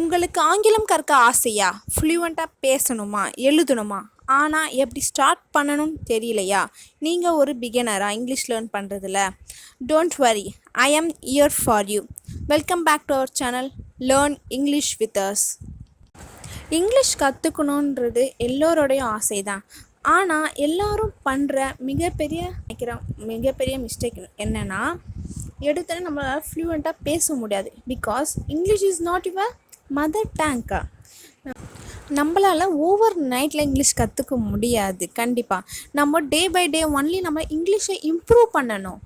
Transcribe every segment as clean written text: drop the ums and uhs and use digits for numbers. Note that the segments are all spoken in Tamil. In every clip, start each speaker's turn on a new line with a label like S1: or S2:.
S1: உங்களுக்கு ஆங்கிலம் கற்க ஆசையா? ஃப்ளூவெண்ட்டாக பேசணுமா, எழுதணுமா? ஆனால் எப்படி ஸ்டார்ட் பண்ணணும்னு தெரியலையா? நீங்கள் ஒரு பிகினரா இங்கிலீஷ் லேர்ன் பண்ணுறதுல? Don't worry, I am here for you. Welcome back to our channel learn English with us. English கற்றுக்கணுன்றது எல்லோருடைய ஆசை தான். ஆனால் எல்லோரும் பண்ணுற மிகப்பெரிய மிஸ்டேக் என்னென்னா, எடுத்தோடனே நம்மளால் ஃப்ளூவெண்ட்டாக பேச முடியாது. Because English is not your mother டேங்க்கா. நம்மளால் ஓவர் நைட்டில் இங்கிலீஷ் கற்றுக்க முடியாது. கண்டிப்பாக நம்ம டே பை டே ஒன்லி நம்ம இங்கிலீஷை இம்ப்ரூவ் பண்ணணும்.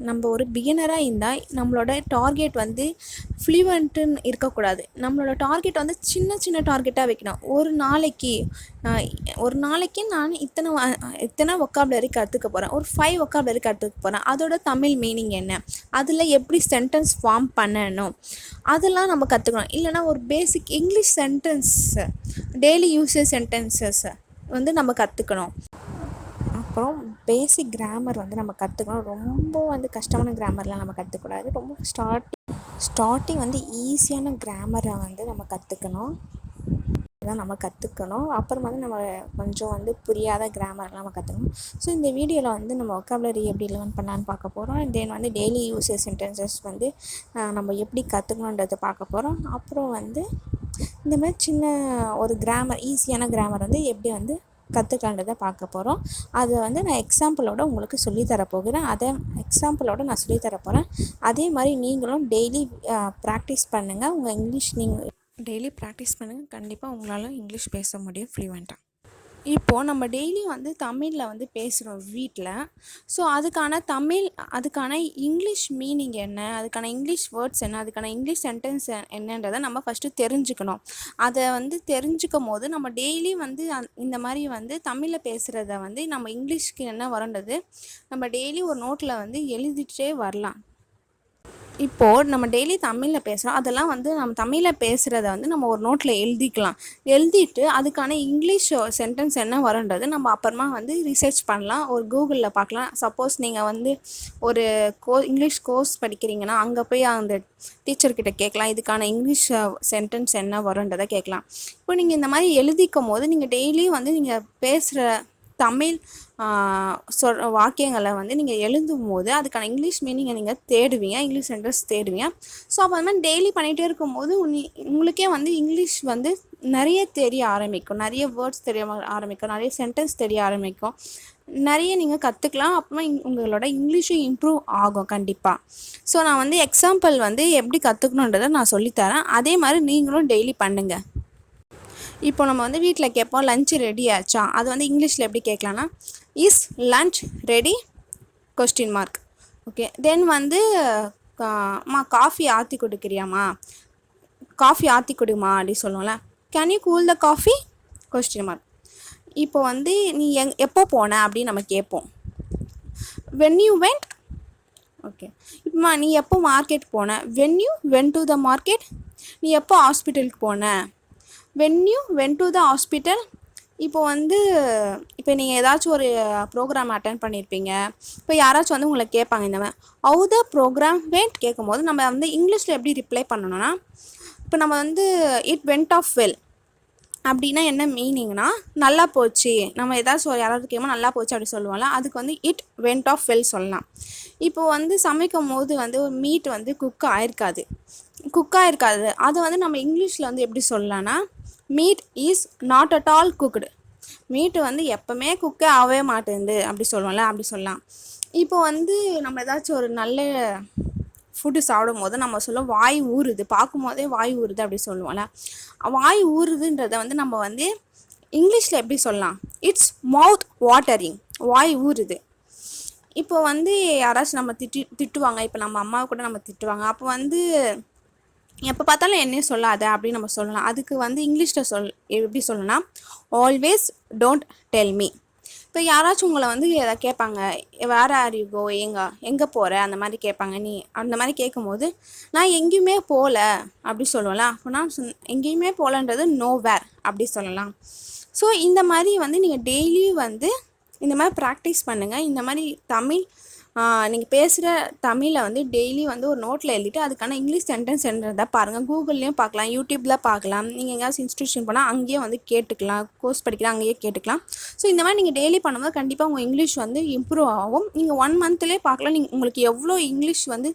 S1: நம்ம ஒரு பிகினராக இருந்தால் நம்மளோட டார்கெட் வந்து ஃப்ளூவெண்ட்டுன்னு இருக்கக்கூடாது. நம்மளோட டார்கெட் வந்து சின்ன சின்ன டார்கெட்டாக வைக்கணும். ஒரு நாளைக்கு நான் இத்தனை ஒக்காபுலரி கற்றுக்க போகிறேன், ஒரு 5 ஒக்காபுலரி கற்றுக்க போகிறேன். அதோட தமிழ் மீனிங் என்ன, அதில் எப்படி சென்டென்ஸ் ஃபார்ம் பண்ணணும், அதெல்லாம் நம்ம கற்றுக்கணும். இல்லைனா ஒரு பேசிக் English sentence, daily usage sentences வந்து நம்ம கற்றுக்கணும். அப்புறம் பேசிக் கிராமர் வந்து நம்ம கற்றுக்கணும். ரொம்ப வந்து கஷ்டமான கிராமர்லாம் நம்ம கற்றுக்கூடாது. ரொம்ப ஸ்டார்டிங் வந்து ஈஸியான கிராமரை வந்து நம்ம கற்றுக்கணும். அப்புறம் வந்து நம்ம கொஞ்சம் வந்து புரியாத கிராமர்லாம் நம்ம கற்றுக்கணும். ஸோ இந்த வீடியோவில் வந்து நம்ம ஒக்காபுலரி எப்படி லேர்ன் பண்ணலான்னு பார்க்க போகிறோம். தென் வந்து டெய்லி யூசேஜ் சென்டென்சஸ் வந்து நம்ம எப்படி கற்றுக்கணுன்றதை பார்க்க போகிறோம். அப்புறம் வந்து இந்த மாதிரி சின்ன ஒரு கிராமர், ஈஸியான கிராமர் வந்து எப்படி வந்து கற்றுக்கலான்றதை பார்க்க போகிறோம். அதை வந்து நான் எக்ஸாம்பிளோடு உங்களுக்கு சொல்லித்தரப்போகிறேன். அதே மாதிரி நீங்களும் டெய்லி ப்ராக்டிஸ் பண்ணுங்கள். உங்கள் இங்கிலீஷ் நீங்கள் டெய்லி ப்ராக்டிஸ் பண்ணுங்கள். கண்டிப்பாக உங்களால் இங்கிலீஷ் பேச முடியும் ஃப்ளூவெண்ட்டாக. இப்போது நம்ம டெய்லி வந்து தமிழில் வந்து பேசுகிறோம் வீட்டில். ஸோ அதுக்கான இங்கிலீஷ் மீனிங் என்ன, அதுக்கான இங்கிலீஷ் வேர்ட்ஸ் என்ன, அதுக்கான இங்கிலீஷ் சென்டென்ஸ் என்னன்றதை நம்ம ஃபஸ்ட்டு தெரிஞ்சுக்கணும். அதை வந்து தெரிஞ்சுக்கும் போது நம்ம டெய்லி வந்து இந்த மாதிரி வந்து தமிழில் பேசுகிறத வந்து நம்ம இங்கிலீஷ்க்கு என்ன வரன்றது நம்ம டெய்லி ஒரு நோட்டில் வந்து எழுதிட்டே வரலாம். இப்போது நம்ம டெய்லி தமிழில் பேசுகிறோம். அதெல்லாம் வந்து நம்ம தமிழில் பேசுகிறத வந்து நம்ம ஒரு நோட்டில் எழுதிட்டு அதுக்கான இங்கிலீஷ் சென்டென்ஸ் என்ன வருன்றது நம்ம அப்புறமா வந்து ரிசர்ச் பண்ணலாம். ஒரு கூகுளில் பார்க்கலாம். சப்போஸ் நீங்கள் வந்து ஒரு இங்கிலீஷ் கோர்ஸ் படிக்கிறீங்கன்னா அங்கே போய் அந்த டீச்சர்கிட்ட கேட்கலாம். இதுக்கான இங்கிலீஷ் சென்டென்ஸ் என்ன வருன்றதை கேட்கலாம். இப்போ நீங்கள் இந்த மாதிரி எழுதிக்கும் போது நீங்கள் டெய்லியும் வந்து நீங்கள் பேசுகிற தமிழ் வாக்கியங்களை வந்து நீங்கள் எழுதும் போது அதுக்கான இங்கிலீஷ் மீனிங்கை நீங்கள் தேடுவீங்க, இங்கிலீஷ் சென்டென்ஸ் தேடுவீங்க. ஸோ அப்போ அது மாதிரி டெய்லி பண்ணிகிட்டே இருக்கும்போது உங்களுக்கே வந்து இங்கிலீஷ் வந்து நிறைய தெரிய ஆரம்பிக்கும், நிறைய வேர்ட்ஸ் தெரிய ஆரம்பிக்கும், நிறைய சென்டென்ஸ் தெரிய ஆரம்பிக்கும், நிறைய நீங்கள் கற்றுக்கலாம். அப்புறமா உங்களோட இங்கிலீஷும் இம்ப்ரூவ் ஆகும் கண்டிப்பாக. ஸோ நான் வந்து எக்ஸாம்பிள் வந்து எப்படி கற்றுக்கணுன்றதை நான் சொல்லித்தரேன். அதே மாதிரி நீங்களும் டெய்லி பண்ணுங்கள். இப்போ நம்ம வந்து வீட்டில் கேட்போம், லஞ்ச் ரெடி ஆச்சா? அது வந்து இங்கிலீஷில் எப்படி கேட்கலான்னா, இஸ் லஞ்ச் ரெடி? ? ஓகே. தென் வந்து காஃபி ஆற்றி கொடுக்குறியாம்மா? காஃபி ஆற்றி கொடுமா அப்படி சொல்லுவோம்ல. Can you cool the coffee ? ? இப்போ வந்து நீ எப்போ போன அப்படின்னு நம்ம கேட்போம். When you went? ஓகே. இப்போம்மா நீ எப்போ மார்க்கெட் போன? When you when to the market? நீ எப்போ ஹாஸ்பிட்டலுக்கு போன? When you when to the hospital? இப்போ நீங்கள் ஏதாச்சும் ஒரு ப்ரோக்ராம் அட்டன் பண்ணியிருப்பீங்க. இப்போ யாராச்சும் வந்து உங்களை கேட்பாங்க இந்த மாதிரி ஹவு த ப்ரோக்ராம் வெண்ட் கேட்கும்போது நம்ம வந்து இங்கிலீஷில் எப்படி ரிப்ளை பண்ணணும்னா, இப்போ நம்ம வந்து இட் வெண்ட் ஆஃப் வெல் அப்படின்னா என்ன மீனிங்னா நல்லா போச்சு. நம்ம ஏதாச்சும் யாராவது கேட்கும்போது நல்லா போச்சு அப்படி சொல்லுவோம்ல, அதுக்கு வந்து இட் வெண்ட் ஆஃப் வெல் சொல்லலாம். இப்போ வந்து சமைக்கும் போது வந்து ஒரு மீட் வந்து குக் ஆகிருக்காது. அது வந்து நம்ம இங்கிலீஷில் வந்து எப்படி சொல்லலாம்னா, meet is not at all cooked. மீட்டு வந்து எப்போவுமே குக்கே ஆகவே மாட்டேங்குது அப்படி சொல்லுவோம்ல, அப்படி சொல்லலாம். இப்போ வந்து நம்ம ஏதாச்சும் ஒரு நல்ல ஃபுட்டு சாப்பிடும் போது நம்ம சொல்லுவோம் வாய் ஊறுது, பார்க்கும் போதே வாய் ஊறுது அப்படி சொல்லுவோம்ல. வாய் ஊறுதுன்றதை வந்து நம்ம வந்து இங்கிலீஷில் எப்படி சொல்லலாம்? It's mouth watering. வாய் ஊறுது. இப்போ வந்து யாராச்சும் நம்ம திட்டுவாங்க. இப்போ நம்ம அம்மாவை கூட நம்ம திட்டுவாங்க. அப்போ வந்து எப்போ பார்த்தாலும் என்னையே சொல்லாத அப்படின்னு நம்ம சொல்லலாம். அதுக்கு வந்து இங்கிலீஷில் எப்படி சொல்லணும்னா, ஆல்வேஸ் டோன்ட் டெல் மீ. இப்போ யாராச்சும் உங்களை வந்து எதை கேட்பாங்க, வேர் ஆர் யூ கோ, எங்கே போகிற அந்த மாதிரி கேட்பாங்க. நீ அந்த மாதிரி கேட்கும்போது நான் எங்கேயுமே போகல அப்படி சொல்லுவோம்ல. அப்போனா எங்கேயுமே போகலன்றது நோ வேர் அப்படி சொல்லலாம். ஸோ இந்த மாதிரி வந்து நீங்கள் டெய்லியும் வந்து இந்த மாதிரி ப்ராக்டிஸ் பண்ணுங்கள். இந்த மாதிரி தமிழ் நீங்கள் பேசுகிற தமிழை வந்து டெய்லி வந்து ஒரு நோட்டில் எழுதிட்டு அதுக்கான இங்கிலீஷ் சென்டென்ஸ் என்னறதை பாருங்கள். கூகுள்லேயும் பார்க்கலாம், யூடியூப்பில் பார்க்கலாம், நீங்கள் எங்கேயாவது இன்ஸ்டியூஷன் போனால் அங்கேயே வந்து கேட்டுக்கலாம், கோர்ஸ் படிக்கலாம் அங்கேயே கேட்டுக்கலாம். ஸோ இந்த மாதிரி நீங்கள் டெய்லி பண்ணும்போது கண்டிப்பாக உங்கள் இங்கிலீஷ் வந்து இம்ப்ரூவ் ஆகும். நீங்கள் 1 மந்த்லேயே பார்க்கலாம் உங்களுக்கு எவ்வளோ இங்கிலீஷ் வந்து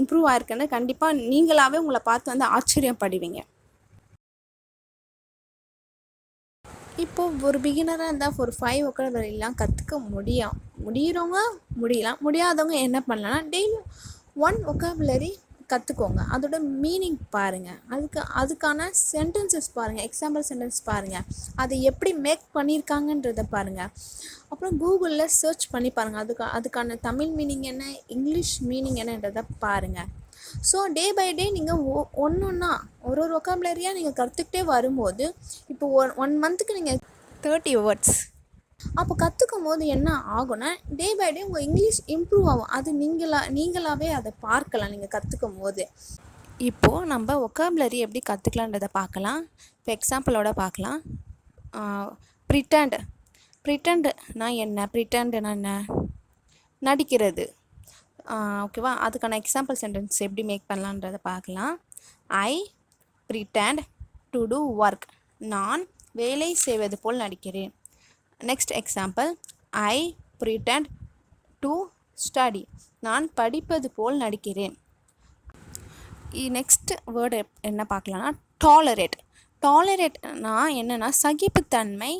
S1: இம்ப்ரூவ் ஆயிருக்குன்னு கண்டிப்பாக நீங்களாகவே உங்களை பார்த்து வந்து ஆச்சரியப்படுவீங்க. இப்போது ஒரு பிகினராக இருந்தால் ஒரு 5 ஒக்காபுலரிலாம் கற்றுக்க முடியறவங்க முடியலாம். முடியாதவங்க என்ன பண்ணலான்னா டெய்லியும் 1 ஒக்காபுலரி கற்றுக்கோங்க. அதோட மீனிங் பாருங்கள், அதுக்கான சென்டென்சஸ் பாருங்கள், எக்ஸாம்பிள் சென்டென்ஸ் பாருங்கள், அதை எப்படி மேக் பண்ணியிருக்காங்கன்றதை பாருங்கள். அப்புறம் கூகுளில் சர்ச் பண்ணி பாருங்கள், அதுக்கான தமிழ் மீனிங் என்ன, இங்கிலீஷ் மீனிங் என்னன்றதை பாருங்கள். ஸோ டே பை டே நீங்கள் ஒன்றா ஒரு ஒக்காபுலரியாக நீங்கள் கற்றுக்கிட்டே வரும்போது இப்போ 1 மந்த்துக்கு நீங்கள் 30 வேர்ட்ஸ் அப்போ கற்றுக்கும் போது என்ன ஆகும்னா டே பை டே உங்கள் இங்கிலீஷ் இம்ப்ரூவ் ஆகும். அது நீங்களாகவே அதை பார்க்கலாம் நீங்கள் கற்றுக்கும் போது. இப்போது நம்ம ஒக்காபுலரி எப்படி கற்றுக்கலான்றதை பார்க்கலாம். இப்போ எக்ஸாம்பிளோட பார்க்கலாம். ப்ரிட்டண்ட்னா என்ன, நடிக்கிறது. ஓகேவா, அதுக்கான எக்ஸாம்பிள் சென்டென்ஸ் எப்படி மேக் பண்ணலான்றதை பார்க்கலாம். I pretend to do work. நான் வேலை செய்வது போல் நடிக்கிறேன். Next example, I pretend to study. நான் படிப்பது போல் நடிக்கிறேன். நெக்ஸ்ட் வேர்டு என்ன பார்க்கலான்னா டாலரேட்னா என்னென்னா சகிப்புத்தன்மை,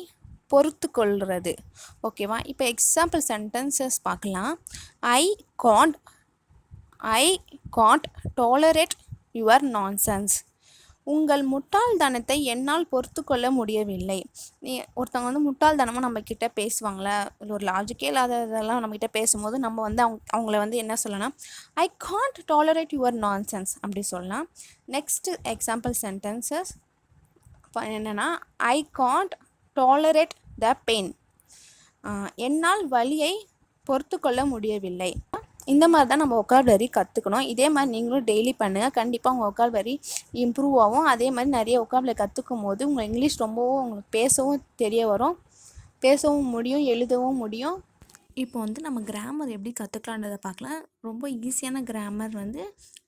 S1: பொறுத்து கொள்வது. ஓகேவா, இப்போ எக்ஸாம்பிள் சென்டென்சஸ் பார்க்கலாம். I can't tolerate your nonsense. உங்கள் முட்டாள்தனத்தை என்னால் பொறுத்து கொள்ள முடியவில்லை. ஒருத்தவங்க வந்து முட்டாள்தனமாக நம்மக்கிட்ட பேசுவாங்களே, இல்லை ஒரு லாஜிக்கே இல்லாததெல்லாம் நம்மக்கிட்ட பேசும்போது நம்ம வந்து அவங்கள வந்து என்ன சொல்லலாம், I can't tolerate your nonsense அப்படி சொல்லலாம். நெக்ஸ்ட் எக்ஸாம்பிள் சென்டென்சஸ் என்னென்னா, I can't tolerate the pain. என்னால் வலியை பொறுத்து கொள்ள முடியவில்லை. இந்த மாதிரி தான் நம்ம ஒக்காபுலரி கற்றுக்கணும். இதே மாதிரி நீங்களும் டெய்லி பண்ணுங்கள், கண்டிப்பாக உங்கள் ஒக்காபுலரி இம்ப்ரூவ் ஆகும். அதே மாதிரி நிறைய ஒக்காபுலரி கற்றுக்கும் போது உங்கள் இங்கிலீஷ் ரொம்பவும் உங்களுக்கு பேசவும் தெரிய வரும், பேசவும் முடியும், எழுதவும் முடியும். இப்போ வந்து நம்ம கிராமர் எப்படி கற்றுக்கலான்றதை பார்க்கலாம். ரொம்ப ஈஸியான கிராமர் வந்து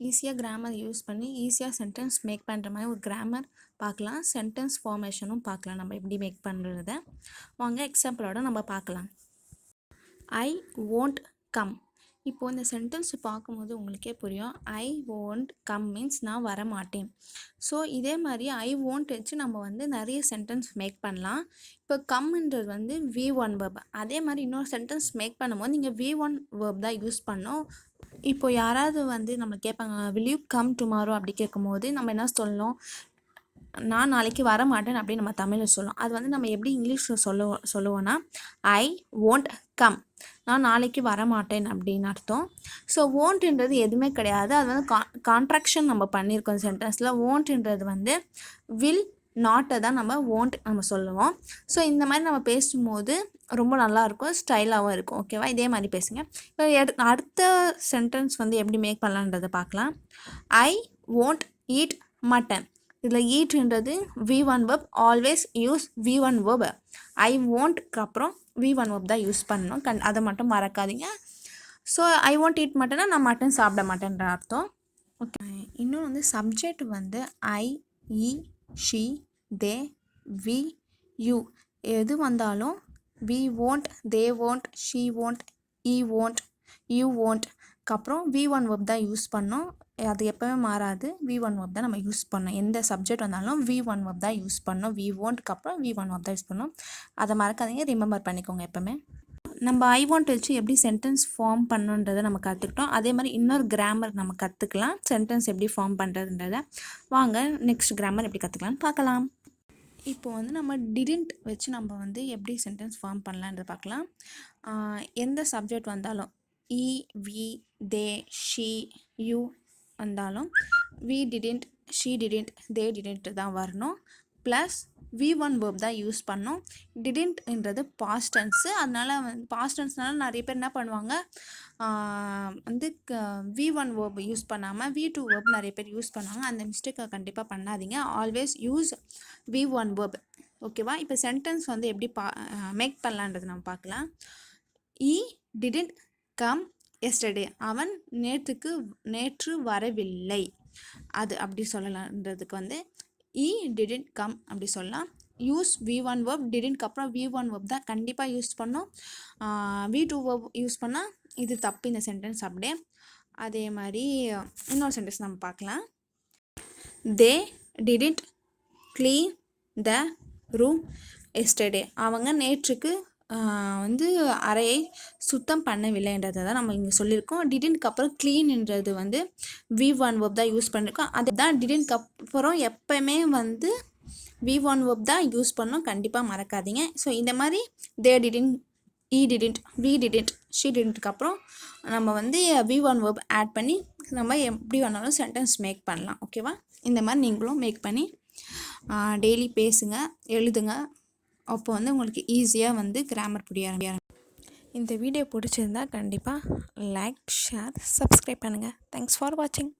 S1: ஈஸியாக கிராமர் யூஸ் பண்ணி ஈஸியாக சென்டென்ஸ் மேக் பண்ணுற மாதிரி ஒரு கிராமர் பார்க்கலாம். சென்டென்ஸ் ஃபார்மேஷனும் பார்க்கலாம், நம்ம எப்படி மேக் பண்ணுறத. வாங்க எக்ஸாம்பிளோட நம்ம பார்க்கலாம். ஐ won't கம். இப்போது இந்த சென்டென்ஸ் பார்க்கும்போது உங்களுக்கே புரியும். ஐ won't கம் மீன்ஸ் நான் வரமாட்டேன். ஸோ இதே மாதிரி ஐ won't வச்சு நம்ம வந்து நிறைய சென்டென்ஸ் மேக் பண்ணலாம். இப்போ கம்ன்றது வந்து V1 verb. அதே மாதிரி இன்னொரு சென்டென்ஸ் மேக் பண்ணும்போது நீங்கள் V1 verb தான் யூஸ் பண்ணணும். இப்போது யாராவது வந்து நம்ம கேட்பாங்க, will you come tomorrow அப்படி கேட்கும்போது நம்ம என்ன சொல்லணும், நான் நாளைக்கு வர மாட்டேன் அப்படின்னு நம்ம தமிழில் சொல்லுவோம். அது வந்து நம்ம எப்படி இங்கிலீஷில் சொல்லுவோன்னா ஐ won't கம், நான் நாளைக்கு வரமாட்டேன் அப்படின்னு அர்த்தம். ஸோ won'tன்றது எதுவுமே கிடையாது, அது வந்து கான்ட்ராக்ஷன் நம்ம பண்ணியிருக்கோம் சென்டென்ஸில். won'tன்றது வந்து வில் நாட்டை தான் நம்ம won't நம்ம சொல்லுவோம். ஸோ இந்த மாதிரி நம்ம பேசும்போது ரொம்ப நல்லாயிருக்கும், ஸ்டைலாகவும் இருக்கும். ஓகேவா, இதே மாதிரி பேசுங்க. இப்போ அடுத்த சென்டென்ஸ் வந்து எப்படி மேக் பண்ணலான்றதை பார்க்கலாம். ஐ won't eat மட்டன். இதில் ஈட்ன்றது V1 verb, always use V1 verb. ஐ won'tக்கு அப்புறம் V1 verb தான் யூஸ் பண்ணணும், அதை மட்டும் மறக்காதீங்க. ஸோ ஐ won't eat மட்டன்னா நான் மட்டன் சாப்பிட மாட்டேன்ற அர்த்தம். ஓகே, இன்னும் வந்து சப்ஜெக்ட் வந்து I, he, she, they, we, you எது வந்தாலும் we won't, they won't, she won't, he won't, you won'tக்கு அப்புறம் V1 verb தான் யூஸ் பண்ணோம். அது எப்போவுமே மாறாது, V1 verb தான் நம்ம யூஸ் பண்ணோம். எந்த சப்ஜெக்ட் வந்தாலும் V1 verb தான் யூஸ் பண்ணோம். வி won'tக்கு அப்புறம் V1 verb தான் யூஸ் பண்ணோம். அதை மறக்காதீங்க, ரிமெம்பர் பண்ணிக்கோங்க எப்போவுமே. நம்ம ஐ won't வச்சு எப்படி சென்டென்ஸ் ஃபார்ம் பண்ணுன்றதை நம்ம கற்றுக்கிட்டோம். அதே மாதிரி இன்னொரு கிராமர் நம்ம கற்றுக்கலாம், சென்டென்ஸ் எப்படி ஃபார்ம் பண்ணுறதுன்றதை. வாங்க நெக்ஸ்ட் கிராமர் எப்படி கற்றுக்கலான்னு பார்க்கலாம். இப்போ வந்து நம்ம டிடன்ட் வச்சு நம்ம வந்து எப்படி சென்டென்ஸ் ஃபார்ம் பண்ணலான்றது பார்க்கலாம். எந்த சப்ஜெக்ட் வந்தாலும் I, we, they, she, you வந்தாலும் we didn't, she didn't, they didn't தான் வரணும். ப்ளஸ் V1 verb தான் யூஸ் பண்ணோம். டிடன்ட்ன்றது பாஸ்ட் டென்ஸு, அதனால் பாஸ்ட் டென்ஸ்னால நிறைய பேர் என்ன பண்ணுவாங்க, வந்து V1 verb யூஸ் பண்ணாமல் V2 verb நிறைய பேர் யூஸ் பண்ணுவாங்க. அந்த மிஸ்டேக்கை கண்டிப்பாக பண்ணாதீங்க, ஆல்வேஸ் யூஸ் V1 verb. ஓகேவா, இப்போ சென்டென்ஸ் வந்து எப்படி மேக் பண்ணலான்றது நம்ம பார்க்கலாம். இ டிடன்ட் கம் எஸ்டர்டே. அவன் நேற்று வரவில்லை. அது அப்படி சொல்லலான்றதுக்கு வந்து didn't come அப்படி சொல்லலாம். Use V1 verb. didn't அப்புறம் V1 verb தான் கண்டிப்பாக யூஸ் பண்ணோம். V2 verb யூஸ் பண்ணால் இது தப்பு இந்த சென்டென்ஸ் அப்படியே. அதே மாதிரி இன்னொரு சென்டென்ஸ் நம்ம பார்க்கலாம். They didn't clean the room yesterday. அவங்க நேற்றுக்கு வந்து அறையை சுத்தம் பண்ணவில்லைன்றதை தான் நம்ம இங்கே சொல்லியிருக்கோம். டிடன்ட்க்கு அப்புறம் க்ளீன்ன்றது வந்து V1 verb தான் யூஸ் பண்ணியிருக்கோம். அதுதான் டிடன்ட்க்கு அப்புறம் எப்போயுமே வந்து V1 verb தான் யூஸ் பண்ணோம். கண்டிப்பாக மறக்காதீங்க. ஸோ இந்த மாதிரி they didn't, he didn't, we didn't, she didn'tக்கு அப்புறம் நம்ம வந்து V1 verb ஆட் பண்ணி நம்ம எப்படி வேணாலும் சென்டென்ஸ் மேக் பண்ணலாம். ஓகேவா? இந்த மாதிரி நீங்களும் மேக் பண்ணி டெய்லி பேசுங்க, எழுதுங்க. அப்போ வந்து உங்களுக்கு ஈஸியாக வந்து கிராமர் புரிய ஆரம்பிக்கும். இந்த வீடியோ பிடிச்சிருந்தா கண்டிப்பாக லைக், ஷேர், சப்ஸ்கிரைப் பண்ணுங்கள். தேங்க்ஸ் ஃபார் வாட்சிங்.